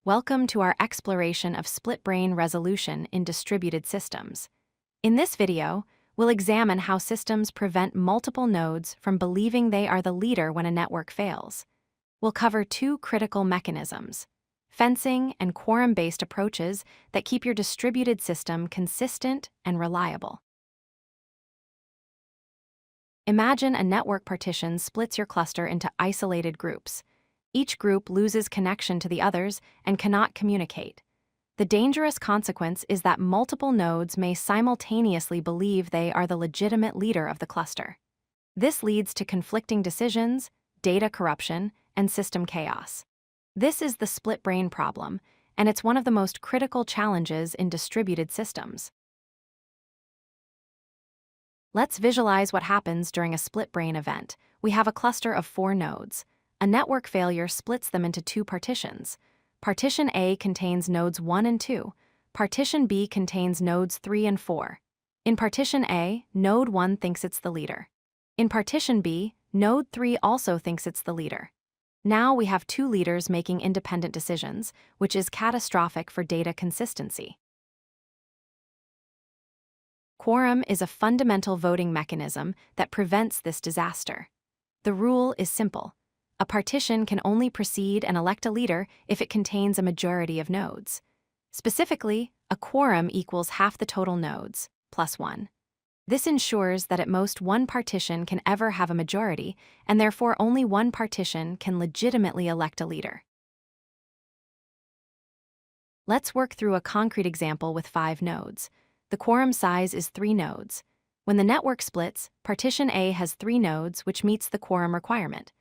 Welcome to our exploration of split-brain resolution in distributed systems. In this video, we'll examine how systems prevent multiple nodes from believing they are the leader when a network fails. We'll cover two critical mechanisms: fencing and quorum-based approaches that keep your distributed system consistent and reliable. Imagine a network partition splits your cluster into isolated groups. Each group loses connection to the others and cannot communicate. The dangerous consequence is that multiple nodes may simultaneously believe they are the legitimate leader of the cluster. This leads to conflicting decisions, data corruption, and system chaos. This is the split-brain problem, and it's one of the most critical challenges in distributed systems. Let's visualize what happens during a split-brain event. We have a cluster of 4 nodes. A network failure splits them into 2 partitions. Partition A contains nodes 1 and 2. Partition B contains nodes 3 and 4. In Partition A, node 1 thinks it's the leader. In Partition B, node 3 also thinks it's the leader. Now we have 2 leaders making independent decisions, which is catastrophic for data consistency. Quorum is a fundamental voting mechanism that prevents this disaster. The rule is simple. A partition can only proceed and elect a leader if it contains a majority of nodes. Specifically, a quorum equals half the total nodes, plus 1. This ensures that at most one partition can ever have a majority, and therefore only one partition can legitimately elect a leader. Let's work through a concrete example with 5 nodes. The quorum size is 3 nodes. When the network splits, Partition A has 3 nodes, which meets the quorum requirement.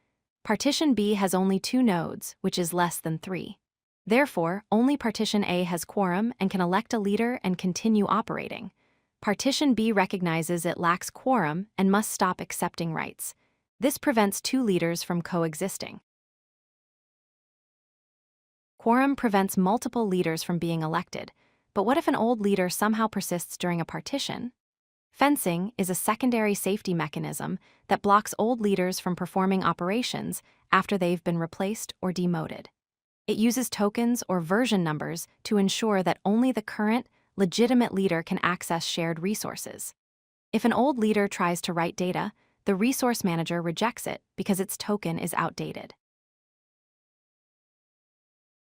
Partition B has only 2 nodes, which is less than 3. Therefore, only Partition A has quorum and can elect a leader and continue operating. Partition B recognizes it lacks quorum and must stop accepting rights. This prevents 2 leaders from coexisting. Quorum prevents multiple leaders from being elected. But what if an old leader somehow persists during a partition? Fencing is a secondary safety mechanism that blocks old leaders from performing operations after they've been replaced or demoted. It uses tokens or version numbers to ensure that only the current, legitimate leader can access shared resources. If an old leader tries to write data, the resource manager rejects it because its token is outdated.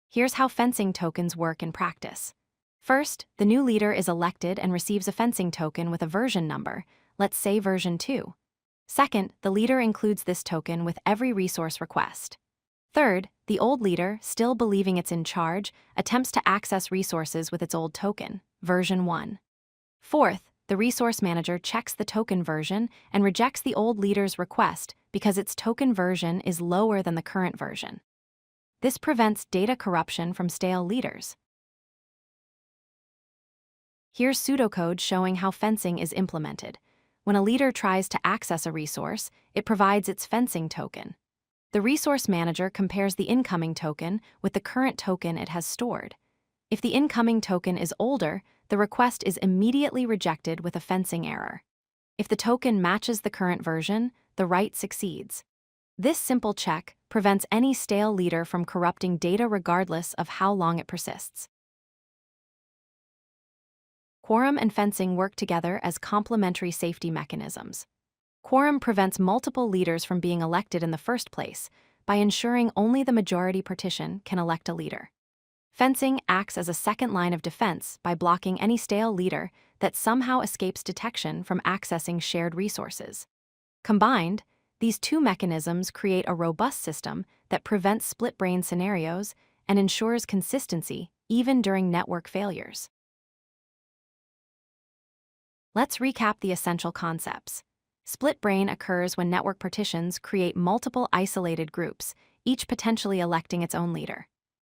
Here's how fencing tokens work in practice. First, the new leader is elected and receives a fencing token with a version number, let's say version 2. Second, the leader includes this token with every resource request. Third, the old leader, still believing it's in charge, attempts to access resources with its old token, version 1. Fourth, the resource manager checks the token version and rejects the old leader's request because its token version is lower than the current version. This prevents data corruption from stale leaders. Here's pseudocode showing how fencing is implemented. When a leader tries to access a resource, it provides its fencing token. The resource manager compares the incoming token with the current token it has stored. If the incoming token is older, the request is immediately rejected with a fencing error. If the token matches the current version, the write succeeds. This simple check prevents any stale leader from corrupting data regardless of how long it persists. Quorum and fencing work together as complementary safety mechanisms. Quorum prevents multiple leaders from being elected in the first place by ensuring only the majority partition can elect a leader. Fencing acts as a second line of defense by blocking any stale leader that somehow escapes detection from accessing shared resources. Combined, these 2 mechanisms create a robust system that prevents split-brain scenarios and ensures consistency even during network failures. Let's recap the essential concepts. Split brain occurs when network partitions create multiple isolated groups, each potentially electing its own leader.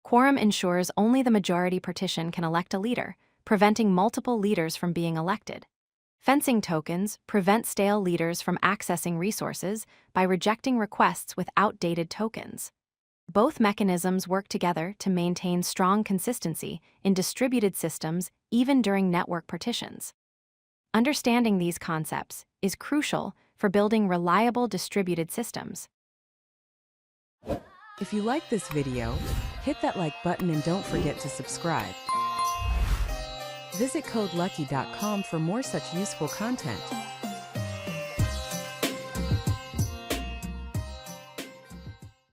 Quorum ensures only the majority partition can elect a leader, preventing multiple leaders from being elected. Fencing tokens prevent stale leaders from accessing resources by rejecting requests with outdated tokens. Both mechanisms work together to maintain strong consistency in distributed systems even during network partitions. Understanding these concepts is crucial for building reliable distributed systems. If you like this video, hit that like button and don't forget to subscribe. Visit codelucky.com for more such useful content.